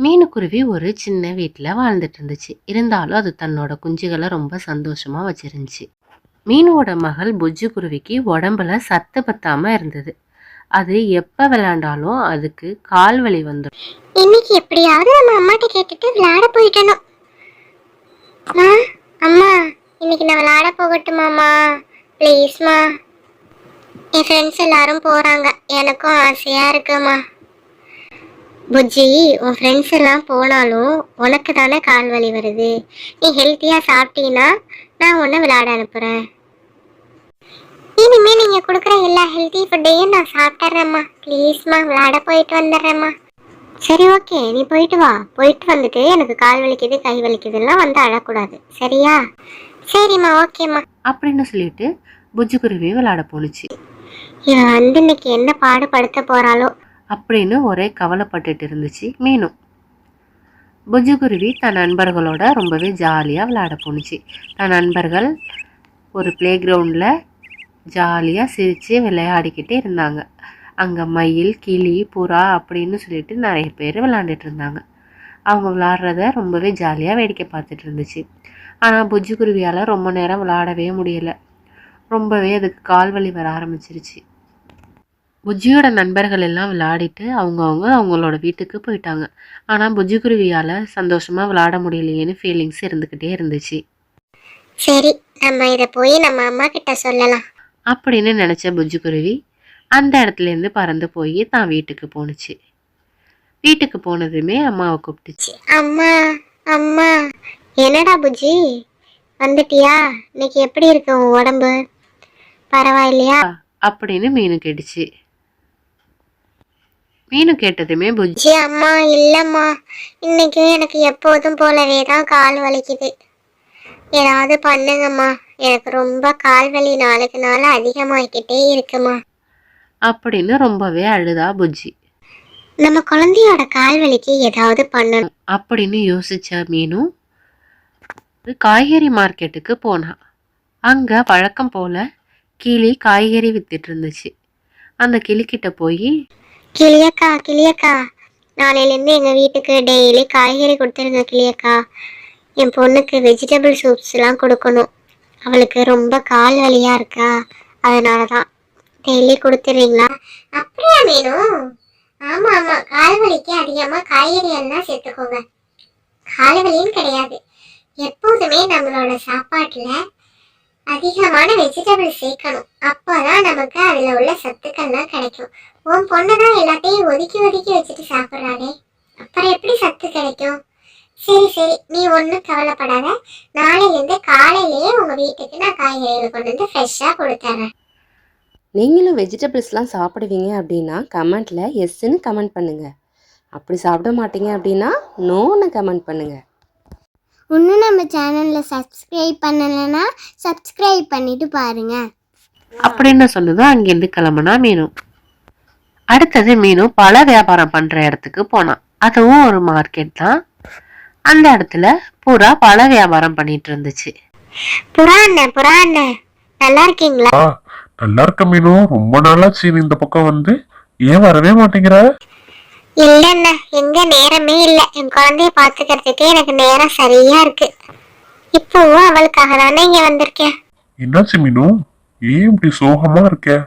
மீனுக்குருவி ஒரு சின்ன வீட்டில் வாழ்ந்துட்டு இருந்துச்சு. இருந்தாலும் அது தன்னோட குஞ்சுகளை ரொம்ப சந்தோஷமா வச்சிருந்துச்சு. மீனோட மகள் புஜ்ஜு குருவிக்கு உடம்புல சத்து பத்தாம இருந்தது. அது எப்ப விளையாண்டாலும் அதுக்கு கால் வலி வந்துடும். இன்னைக்கு எப்படியாவது நம்ம அம்மாட்ட கேட்டுட்டு விளையாட போயிட்டணும். அம்மா, இன்னைக்கு நான் விளையாட போகட்டுமாம்மா? ப்ளீஸ்மா. என் ஃப்ரெண்ட்ஸ் எல்லாரும் போறாங்க, எனக்கும் ஆசையா இருக்குமா. புஜ்ஜி, உன் ஃப்ரெண்ட்ஸ் எல்லாம் போனாலும் உனக்கு தானே கால் வலி வருது. நீ ஹெல்த்தியா சாப்பிட்டீங்கன்னா நான் உன்னை விளையாட அனுப்புறேன். இனிமே நீங்க கொடுக்குற எல்லா ஹெல்த்தி ஃபுட்டையும் நான் சாப்பிட்றேம்மா. ப்ளீஸ்மா, விளையாட போயிட்டு வந்துடுறேம்மா. சரி, ஓகே, நீ போயிட்டு வா. போயிட்டு வந்துட்டு எனக்கு கால் வலிக்குது கை வலிக்குதுலாம் வந்து அழக்கூடாது, சரியா? சரிம்மா, ஓகேம்மா அப்படின்னு சொல்லிட்டு புஜ்ஜு குருவி விளையாட போணுச்சு. இவன் வந்து இன்னைக்கு என்ன பாடுபடுத்த போறாளோ அப்படின்னு ஒரே கவலைப்பட்டுட்டு இருந்துச்சு மீனும். புஜ்ஜு குருவி தன் நண்பர்களோட ரொம்பவே ஜாலியாக விளையாட போணுச்சு. தன் நண்பர்கள் ஒரு பிளே கிரவுண்டில் ஜாலியாக சிரித்து விளையாடிக்கிட்டே இருந்தாங்க. அங்கே மயில், கிளி, புறா அப்படின்னு சொல்லிட்டு நிறைய பேர் விளையாண்டுட்டு இருந்தாங்க. அவங்க விளையாடுறத ரொம்பவே ஜாலியாக வேடிக்கை பார்த்துட்டு இருந்துச்சு. ஆனால் புஜ்ஜு குருவியால் ரொம்ப நேரம் விளையாடவே முடியலை. ரொம்பவே அதுக்கு கால் வலி வர ஆரம்பிச்சிருச்சு. புஜ்ஜியோட நண்பர்கள் எல்லாம் விளையாடிட்டு அவங்களோட வீட்டுக்கு போயிட்டாங்க. ஆனால் புஜ்ஜு குருவியால் சந்தோஷமாக விளையாட முடியலையேன்னு ஃபீலிங்ஸ் இருந்துக்கிட்டே இருந்துச்சு. சரி, நம்ம இதை போய் நம்ம அம்மா கிட்ட சொல்லலாம் அப்படின்னு நினச்ச புஜ்ஜு குருவி அந்த இடத்துலேருந்து பறந்து போய் தான் வீட்டுக்கு போணுச்சு. வீட்டுக்கு போனதுமே அம்மாவை கூப்பிட்டுச்சு. அம்மா, அம்மா. என்னடா புஜ்ஜி, வந்துட்டியா? இன்னைக்கு எப்படி இருக்கு உன் உடம்பு? பரவாயில்லையா அப்படின்னு மீனு கேட்டுச்சு. மீனு கேட்டதுமே புஜ்ஜி, அம்மா இல்லம்மா, இன்னைக்கு எனக்கு எப்போதும் போலவே தான் கால் வலிக்குது. ஏதாவது பண்ணுங்கம்மா, எனக்கு ரொம்ப கால் வலி நாளுக்கு நாள் அதிகமாகிக்கிட்டே இருக்குமா அப்படின்னு ரொம்பவே அழுதா புஜ்ஜி. நம்ம குழந்தையோட கால் வலிக்கு ஏதாவது பண்ணணும் அப்படின்னு யோசிச்ச மீனும் காய்கறி மார்க்கெட்டுக்கு போனா. அங்க வழக்கம் போல கிளி காய்கறி வித்துட்டு இருந்துச்சு. அந்த கிளிக்கிட்ட போய், கிளியக்கா, கிளியக்கா, நாளையிலேருந்து எங்கள் வீட்டுக்கு டெய்லி காய்கறி கொடுத்துருங்க கிளியக்கா. என் பொண்ணுக்கு வெஜிடபிள் சூப்ஸ்லாம் கொடுக்கணும். அவளுக்கு ரொம்ப கால் வலியாக இருக்கா, அதனால தான். டெய்லி கொடுத்துறீங்களா? அப்படியா வேணும்? ஆமாம் ஆமாம், கால் வலிக்கு அதிகமாக காய்கறி எல்லாம் சேர்த்துக்கோங்க. கால் வலின்னு கிடையாது, எப்போதுமே நம்மளோட சாப்பாட்டில் அதிகமான வெஜிடபிள் சேர்க்கணும். அப்போதான் நமக்கு அதில் உள்ள சத்துக்கள்லாம் கிடைக்கும். உன் பொண்ணு தான் எல்லாத்தையும் ஒதுக்கி ஒதுக்கி வச்சுட்டு சாப்பிட்றாளே, அப்புறம் எப்படி சத்து கிடைக்கும்? சரி சரி, நீ ஒன்றும் கவலைப்படாத. நாளையிலேருந்து காலையிலேயே உங்கள் வீட்டுக்கு நான் காய்கறிகள் கொண்டு வந்து ஃப்ரெஷ்ஷாக கொடுத்துட்றேன். நீங்களும் வெஜிடபிள்ஸ்லாம் சாப்பிடுவீங்க அப்படின்னா கமெண்ட்டில் எஸ்ன்னு கமெண்ட் பண்ணுங்கள். அப்படி சாப்பிட மாட்டீங்க அப்படின்னா நோன்னு கமெண்ட் பண்ணுங்கள். இன்னும் நம்ம சேனலில் சப்ஸ்கிரைப் பண்ணலைன்னா சப்ஸ்கிரைப் பண்ணிட்டு பாருங்கள் அப்படின்னு சொன்னதும் அங்கேருந்து கிளம்புனா மீனும். அடுத்தது மீனும் பல வியாபாரம் பண்ணுற இடத்துக்கு போனான். அதுவும் ஒரு மார்க்கெட் தான். அந்த இடத்துல புறா பல வியாபாரம் பண்ணிட்டு இருந்துச்சு. புறா அண்ணன், நல்லா இருக்கீங்களா? நல்லா இருக்க மீனு, ரொம்ப நாளாச்சு இந்த பக்கம் வந்து. ஏன் வரவே மாட்டேங்கிற? இல்ல, எங்க நேரமே இல்ல. என் குழந்தைய பாத்துக்கிறதுக்கே எனக்கு நேரம் சரியா இருக்கு. இப்பவும் அவளுக்காக தானே இங்க வந்திருக்கேன். என்னாச்சு மீனு, ஏன் இப்படி சோகமா இருக்க?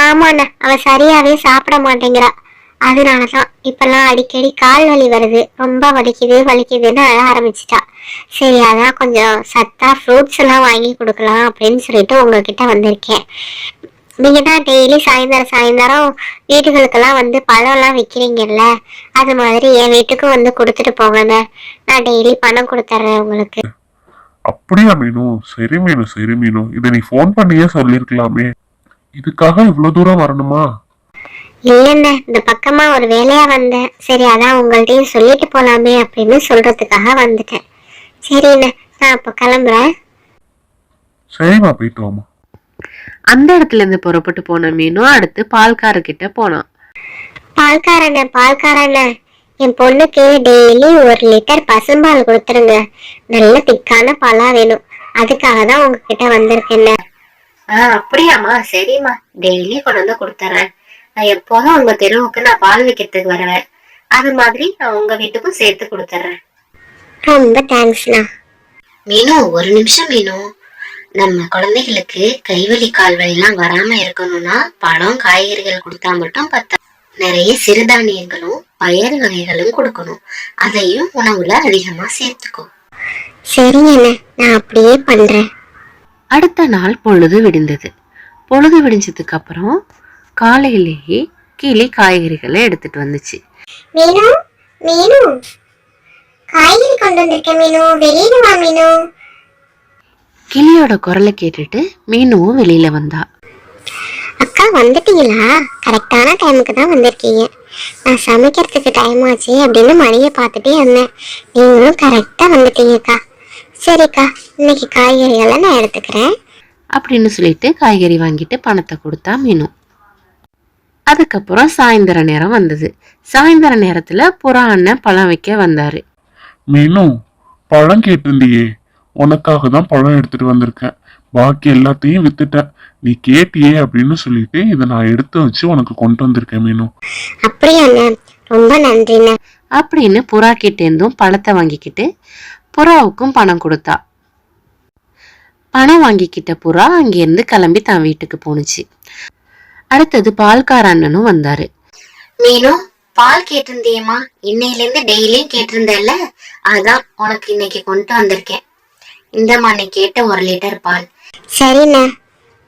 ஆமாண்ணா, அவ சரியாவே சாப்பிட மாட்டேங்கிறா. அதனாலதான் இப்பெல்லாம் அடிக்கடி கால் வலி வருது. ரொம்ப வலிக்குதுன்னு அழ ஆரம்பிச்சிட்டா. சரி, அதான் கொஞ்சம் சத்தா ஃப்ரூட்ஸ் எல்லாம் வாங்கி கொடுக்கலாம் அப்படின்னு சொல்லிட்டு உங்ககிட்ட வந்திருக்கேன். நீங்க தான் டெய்லி சாயந்தரம் வீட்டுகளுக்கெல்லாம் வந்து பழம்லாம் விற்கிறீங்கல்ல, அது மாதிரி என் வீட்டுக்கும் வந்து கொடுத்துட்டு போங்க. நான் டெய்லி பணம் கொடுத்துட்றேன் உங்களுக்கு. அப்படியா மீனு? சரி மீனு, இதை நீ ஃபோன் பண்ணியே சொல்லிருக்கலாமே. இதுக்காக இவ்வளவு தூரம் வரணுமா? இல்லைண்ண, இந்த பக்கமா ஒரு வேலையா வந்தேன். சரி, அதான் உங்கள்கிட்டயும் சொல்லிட்டு போலாமே அப்படின்னு சொல்றதுக்காக வந்துட்டேன். சரிண்ண, நான் அப்ப கிளம்புறேன். சரிம்மா, போயிட்டு வாமா. அந்த இடத்துல இருந்து புறப்பட்டு போன மீனும் அடுத்து பால்காரர்கிட்ட போனான். பால்காரண்ண, என் பொண்ணுக்கு டெய்லி 1 லிட்டர் பசும்பால் கொடுத்துருங்க. நல்ல திக்கான பாலா வேணும். அதுக்காக தான் உங்ககிட்ட வந்திருக்கேன். அப்படியாம்மா, சரிம்மா, டெய்லி கொண்டு வந்து கொடுத்துறேன். நான் எப்போதும் உங்க தெருவுக்கு நான் பால் வைக்கிறதுக்கு வருவேன். அது மாதிரி நான் உங்க வீட்டுக்கும் சேர்த்து கொடுத்துறேன். ரொம்ப தேங்க்ஸ்ண்ணா. மீனு, ஒரு நிமிஷம் மீனு. நம்ம குழந்தைகளுக்கு கைவலி கால்வலிலாம் வராம இருக்கணும்னா பழம் காய்கறிகள் கொடுத்தா மட்டும் பத்தா, நிறைய சிறுதானியங்களும் பயறு வகைகளும் கொடுக்கணும். அதையும் உணவுல அதிகமா சேர்த்துக்கோ. சரிங்க, நான் அப்படியே பண்றேன். அடுத்த நாள் பொழுது விடிந்தது. பொழுது விடிஞ்சதுக்கு அப்புறம் காலையிலேயே கிளி காய்கறிகளை எடுத்துட்டு வந்துச்சு. மீனு, மீனு, காய்கறி கொண்டு வந்திருக்கேன் மீனு, வெளியில வா மீனு. கிளியோட குரலை கேட்டுட்டு மீனுவும் வெளியில வந்தா. அக்கா வந்துட்டீங்களா? கரெக்டான டைமுக்கு தான் வந்திருக்கீங்க. நான் சமைக்கிறதுக்கு டைம் ஆச்சு அப்படின்னு மணியை பார்த்துட்டே இருந்தேன். நீங்களும் கரெக்டா வந்துட்டீங்கக்கா. சரிக்கா, இன்னைக்கு காய்கறிகளை நான் எடுத்துக்கிறேன் அப்படின்னு சொல்லிட்டு காய்கறி வாங்கிட்டு பணத்தை கொடுத்தா மீனு. அதுக்கப்புறம் சாயந்தர நேரம் வந்தது. சாயந்தர நேரத்துல புறா அண்ணன் பழம் வைக்க வந்தாரு. மீனு, பழம் கேட்டிருந்தியே, உனக்காக தான் பழம் எடுத்துட்டு வந்திருக்கேன். பாக்கி எல்லாத்தையும் வித்துட்டேன். நீ கேட்டியே அப்படின்னு சொல்லிட்டு இதை நான் எடுத்து வச்சு உனக்கு கொண்டு வந்திருக்கேன் மீனு. அப்படியா அண்ணன், ரொம்ப நன்றிண்ணே அப்படின்னு புறா கிட்டேருந்தும் பழத்தை வாங்கிக்கிட்டு புறாவுக்கும் பணம் கொடுத்தா. பணம் வாங்கிக்கிட்ட புறா அங்கிருந்து கிளம்பி தான் வீட்டுக்கு போனுச்சு. அடுத்தது பால்கார அண்ணனும் வந்தாரு. மீனு, பால் கேட்டிருந்தியம்மா, இன்னையில இருந்து டெய்லியும் கேட்டிருந்தேல்ல, அதான் உனக்கு இன்னைக்கு கொண்டு வந்திருக்கேன். இந்தம்மா நீ கேட்ட 1 லிட்டர் பால். சரிண்ணே,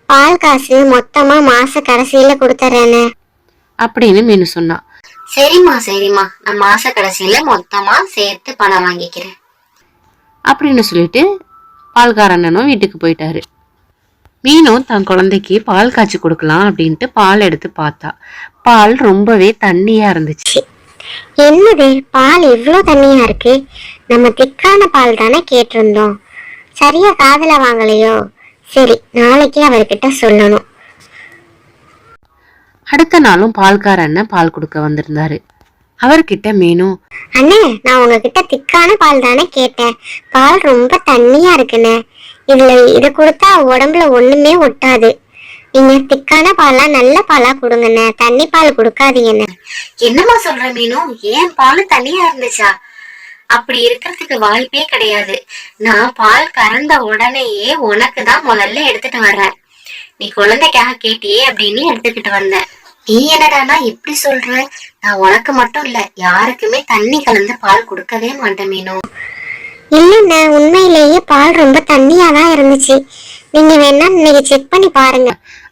பால் காசு மொத்தமா மாச கடைசியில கொடுத்துறேண்ணே அப்படின்னு மீனு சொன்னா. சரிம்மா சரிம்மா, நான் மாச கடைசியில மொத்தமா சேர்த்து பணம் வாங்கிக்கிறேன் அப்படின்னு சொல்லிட்டு பால்கார அண்ணனும் வீட்டுக்கு போயிட்டாரு. மீனும் தன் குழந்தைக்கு பால் காய்ச்சி கொடுக்கலாம் அப்படின்ட்டு பால் எடுத்து பார்த்தா. பால் ரொம்பவே தண்ணியா இருந்துச்சு. என்னது, பால் இவ்வளோ தண்ணியா இருக்கு? நம்ம திக்கான பால் தானே கேட்டிருந்தோம். சரியா காதுல வாங்கலையோ? சரி, நாளைக்கு அவர்கிட்ட சொல்லணும். அடுத்த நாளும் பால்கார அண்ணன் பால் கொடுக்க வந்திருந்தாரு. அவர்கிட்ட மீனு, அண்ணே, நான் உங்ககிட்ட திக்கான பால் தானே கேட்டேன். பால் ரொம்ப தண்ணியா இருக்குண்ணே. இதை கொடுத்தா உடம்புல ஒண்ணுமே ஒட்டாது. நீங்க திக்கான பாலா நல்ல பாலா கொடுங்கண்ணே, தண்ணி பால் கொடுக்காதீங்கண்ணே. என்னமா சொல்ற மீனு? ஏன் பால் தண்ணியா இருந்துச்சா? அப்படி இருக்கிறதுக்கு வாய்ப்பே கிடையாது. நான் பால் கறந்த உடனேயே உனக்கு தான் முதல்ல எடுத்துட்டு வர்றேன். நீ குழந்தைக்காக கேட்டியே அப்படின்னு எடுத்துக்கிட்டு வந்தேன். நீ என்னடானா இப்படி சொல்ற? நான் உனக்கு மட்டும் இல்ல, யாருக்குமே தண்ணி கலந்து பால் கொடுக்கவே மாட்டேன் மீனு. இல்லண்ணே, உண்மையிலேயே பால் ரொம்ப தண்ணியா தான் இருந்துச்சு. நீங்க வேணா இன்னைக்கு செக் பண்ணி பாருங்க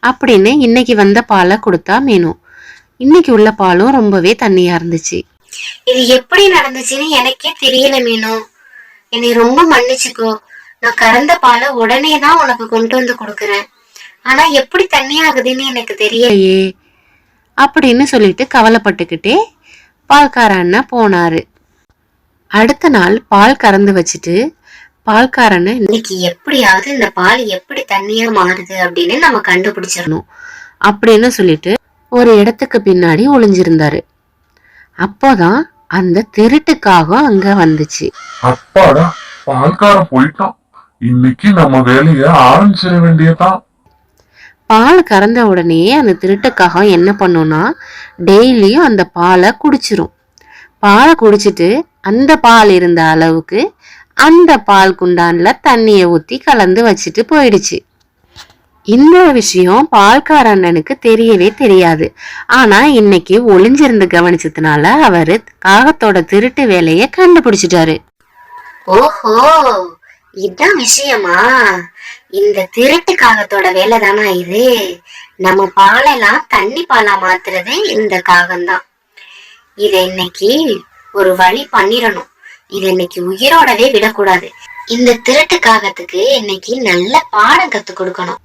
அப்படின்னு இன்னைக்கு வந்த பாலை கொடுத்தா மீனு. இன்னைக்கு உள்ள பாலும் ரொம்பவே தண்ணியா இருந்துச்சு. இது எப்படி நடந்துச்சுன்னு எனக்கே தெரியல மீனு. என்னை ரொம்ப மன்னிச்சுக்கோ. நான் கறந்த பாலை உடனே தான் உனக்கு கொண்டு வந்து கொடுக்கறேன். ஆனா எப்படி தண்ணி ஆகுதுன்னு எனக்கு தெரியலையே அப்படின்னு சொல்லிட்டு கவலைப்பட்டுக்கிட்டே பால்கார அண்ணன் போனாரு. அடுத்த நாள் பால் கறந்து வச்சுட்டு பால்காரன்னு இன்னைக்கு எப்படியாவது இந்த பால் எப்படி தண்ணியா மாறுது அப்படின்னு நம்ம கண்டுபிடிச்சிடணும் அப்படின்னு சொல்லிட்டு ஒரு இடத்துக்கு பின்னாடி ஒளிஞ்சிருந்தாரு. அப்போதான் அந்த திருட்டுக்காக அங்க வந்துச்சு. அப்பாடா, பால்காரன் போயிட்டான். இன்னைக்கு நம்ம வேலைய ஆரம்பிச்சிட வேண்டியதான். பால் கறந்த உடனே அந்த திருட்டுக்காக என்ன பண்ணும்னா டெய்லியும் அந்த பாலை குடிச்சிரும். பாலை குடிச்சிட்டு அந்த பால் இருந்த அளவுக்கு அந்த பால் குண்டான்ல தண்ணியை ஊத்தி கலந்து வச்சுட்டு போயிடுச்சு. இந்த விஷயம் பால்கார அண்ணனுக்கு தெரியவே தெரியாது. ஆனா இன்னைக்கு ஒளிஞ்சிருந்து கவனிச்சதுனால அவரு காகத்தோட திருட்டு வேலைய கண்டுபிடிச்சிட்டாரு. ஓஹோ, இதான் விஷயமா? இந்த திருட்டு காகத்தோட வேலை தானா இது? நம்ம பாலெல்லாம் தண்ணி பாலா மாத்துறது இந்த காகம்தான். இத இன்னைக்கு ஒரு வழி பண்ணிடணும். இது இன்னைக்கு உயிரோடவே விடக்கூடாது. இந்த திருட்டு காகத்துக்கு இன்னைக்கு நல்ல பாடம் கத்து கொடுக்கணும்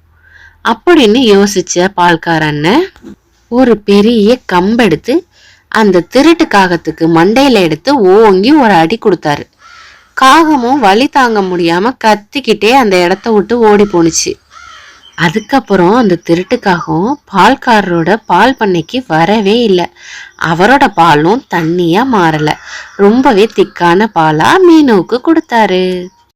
அப்படின்னு யோசிச்ச பால்கார அண்ணன் ஒரு பெரிய கம்பெடுத்து அந்த திருட்டு காகத்துக்கு மண்டையில எடுத்து ஓங்கி ஒரு அடி கொடுத்தாரு. காகமும் வலி தாங்க முடியாம கத்திக்கிட்டே அந்த இடத்த விட்டு ஓடி போனுச்சு. அதுக்கப்புறம் அந்த திருட்டுக்காகவும் பால்காரரோட பால் பண்ணைக்கு வரவே இல்லை. அவரோட பாலும் தண்ணியா மாறல, ரொம்பவே திக்கான பாலா மீனுவுக்கு கொடுத்தாரு.